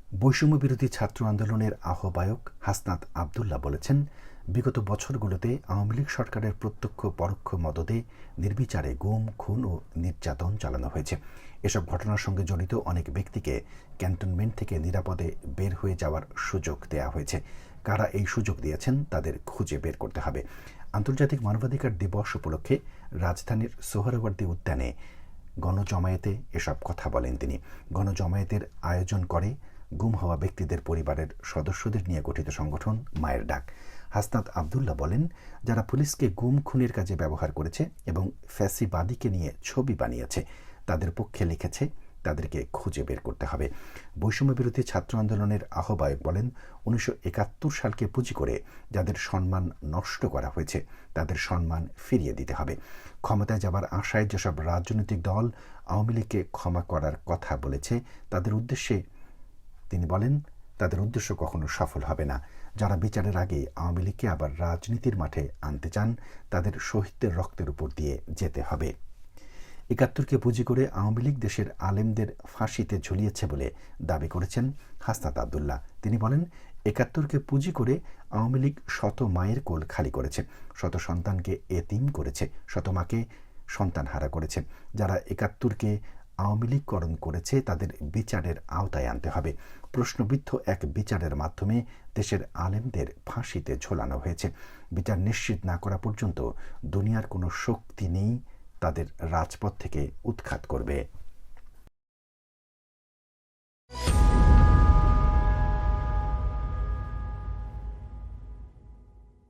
বৈষম্য বিরোধী ছাত্র আন্দোলনের আহ্বায়ক হাসনাত আবদুল্লাহ বলেছেন, বিগত বছরগুলোতে আওয়ামী লীগ সরকারের প্রত্যক্ষ পরোক্ষ মদদে নির্বিচারে গুম, খুন ও নির্যাতন চালানো হয়েছে। এসব ঘটনার সঙ্গে জড়িত অনেক ব্যক্তিকে ক্যান্টনমেন্ট থেকে নিরাপদে বের হয়ে যাওয়ার সুযোগ দেওয়া হয়েছে। কারা এই সুযোগ দিয়েছেন তাদের খুঁজে বের করতে হবে। আন্তর্জাতিক মানবাধিকার দিবস উপলক্ষে রাজধানীর সোহরাওয়ার্দী উদ্যানে গণজমায়েতে এসব কথা বলেন তিনি। গণজমায়েতের আয়োজন করে গুম হওয়া ব্যক্তিদের পরিবারের সদস্যদের নিয়ে গঠিত সংগঠন মায়ের ডাক। হাসনাত আবদুল্লাহ বলেন, যারা পুলিশকে গুম খুনের কাজে ব্যবহার করেছে এবং ফ্যাসিবাদীকে নিয়ে ছবি বানিয়েছে তাদের পক্ষে লিখেছে, তাদেরকে খুঁজে বের করতে হবে। বৈষম্য বিরোধী ছাত্র আন্দোলনের আহ্বায়ক বলেন, 1971 সালকে পুঁজি করে যাদের সম্মান নষ্ট করা হয়েছে তাদের সম্মান ফিরিয়ে দিতে হবে। ক্ষমতায় যাবার আশায় যেসব রাজনৈতিক দল আওয়ামী লীগকে ক্ষমা করার কথা বলেছে তিনি বলেন, তাদের উদ্দেশ্য কখনো সফল হবে না। যারা বিচারের আগে আওয়ামী লীগকে আবার রাজনীতির মাঠে আনতে চান তাদের শহীদদের রক্তের উপর দিয়ে যেতে হবে। ৭১কে পুঁজি করে আওয়ামী লীগ দেশের আলেমদের ফাঁসিতে ঝুলিয়েছে বলে দাবি করেছেন হাসনাত আবদুল্লাহ। তিনি বলেন, ৭১কে পুঁজি করে আওয়ামী লীগ শত মায়ের কোল খালি করেছে, শত সন্তানকে এতিম করেছে, শত মাকে সন্তানহারা করেছে। যারা ৭১কে আওয়ামী লীগকরণ করেছে তাদের বিচারের আওতায় আনতে হবে। প্রশ্নবিদ্ধ এক বিচারের মাধ্যমে দেশের আলেমদের ফাঁসিতে ঝোলানো হয়েছে। বিচার নিশ্চিত না করা পর্যন্ত দুনিয়ার কোনো শক্তি নেই তাদের রাজপথ থেকে উৎখাত করবে।